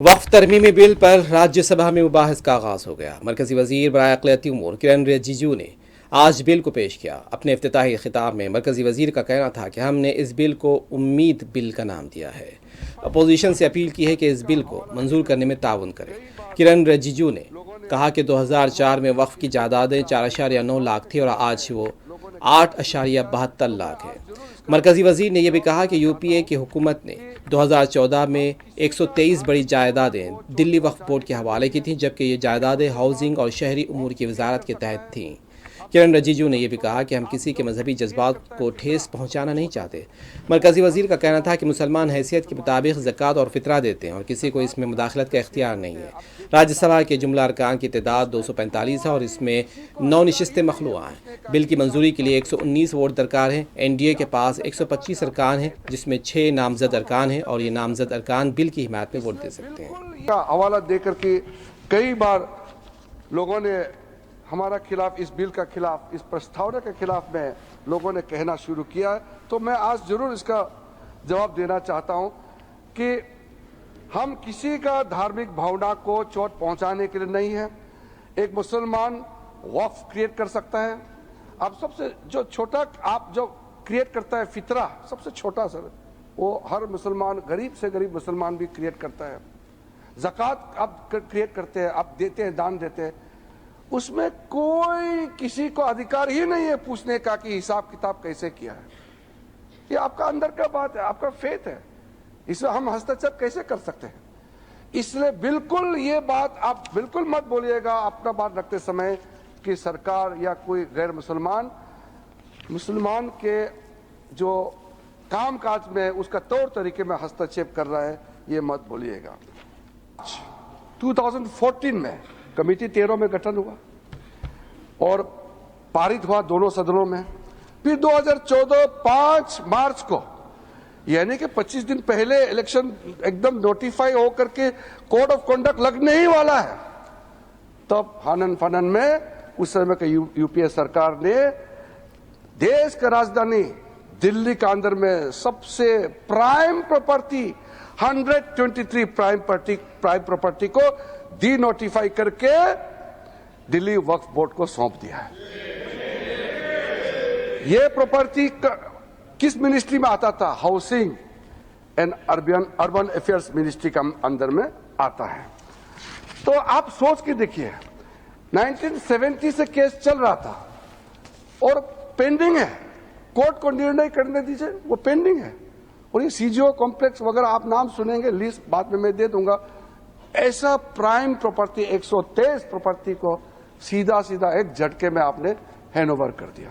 वक्फ तरमीमी bill पर राज्यसभा में मुबाहिस का आगाज हो गया। मरकजी वजीर बराए अक़लियती उमूर किरण रिजिजू ने आज बिल को पेश किया। अपने इफ्तिताही खिताब में मरकजी वजीर का कहना था कि हमने इस बिल को उम्मीद बिल का नाम दिया है। अपोजिशन से अपील की है कि इस बिल को मंजूर करने में ताउन करें। किरण रिजिजू ने कहा कि 2004 में वक्फ की जायदादें 4.9 लाख थी और आज वो 8.72 लाख है। मरकजी वजीर ने यह भी कहा कि यूपीए की हुकूमत ने 2014 में 123 बड़ी जायदादें दिल्ली वक्फ बोर्ड के हवाले की थीं, जबकि ये जायदादें हाउसिंग और शहरी उमूर की वजारत के तहत थीं। किरण रिजिजू ने यह भी कहा कि हम किसी के मजहबी जज्बात को ठेस पहुंचाना नहीं चाहते। मरकजी वजीर का कहना था कि मुसलमान हैसियत के मुताबिक ज़कात और फितरा देते हैं और किसी को इसमें मुदाखलत का इख्तियार नहीं है। राज्यसभा के जुमला अरकान की तादाद 245 है और इसमें 9 नशिस्तें मखलूआ हैं। बिल की मंजूरी के लिए 119 वोट दरकार हैं। NDA के पास 125 अरकान हैं, जिसमें 6 नामजद अरकान हैं और ये नामजद अरकान बिल की हिमायत में वोट दे सकते हैं। हवाला देकर के कई बार लोगों ने हमारा खिलाफ, इस बिल का खिलाफ, इस प्रस्तावना के खिलाफ में लोगों ने कहना शुरू किया है। तो मैं आज जरूर इसका जवाब देना चाहता हूं कि हम किसी का धार्मिक भावना को चोट पहुंचाने के लिए नहीं है। एक मुसलमान वक्फ क्रिएट कर सकता है। अब सबसे जो छोटा आप जो क्रिएट करता है फितरा, सबसे छोटा सर, वो हर मुसलमान, गरीब से गरीब मुसलमान भी क्रिएट करता है। ज़कात आप क्रिएट करते हैं, आप देते हैं, दान देते हैं, उसमें कोई किसी को अधिकार ही नहीं है पूछने का कि हिसाब किताब कैसे किया है। ये आपका अंदर का बात है, आपका फेथ है, इसमें हम हस्तक्षेप कैसे कर सकते हैं। इसलिए बिल्कुल ये बात आप बिल्कुल मत बोलिएगा अपना बात रखते समय कि सरकार या कोई गैर मुसलमान के जो काम काज में उसका तौर तरीके में हस्तक्षेप कर रहा है, ये मत बोलिएगा। 2014 में कमेटी 13 में गठन हुआ और पारित हुआ दोनों सदनों में। फिर 2014 5 मार्च को, यानी कि 25 दिन पहले इलेक्शन एकदम नोटिफाई होकर के कोड ऑफ कंडक्ट लगने ही वाला है, तब हनन फनन में उस समय के यूपीए सरकार ने देश का राजधानी दिल्ली के अंदर में सबसे प्राइम प्रॉपर्टी 123 प्राइम प्रॉपर्टी को डी नोटिफाई करके दिल्ली वक्फ बोर्ड को सौंप दिया है। ये प्रॉपर्टी किस मिनिस्ट्री में आता था? Housing and urban affairs ministry का अंदर में आता है। तो आप सोच के देखिए, 1970 से केस चल रहा था और पेंडिंग है। कोर्ट को निर्णय करने दीजिए, वो पेंडिंग है। और ये सीजीओ कॉम्प्लेक्स वगैरह आप नाम सुनेंगे, लिस्ट बाद में मैं दे दूंगा। ऐसा प्राइम प्रॉपर्टी 123 प्रॉपर्टी को सीधा सीधा एक झटके में आपने हैंडओवर कर दिया।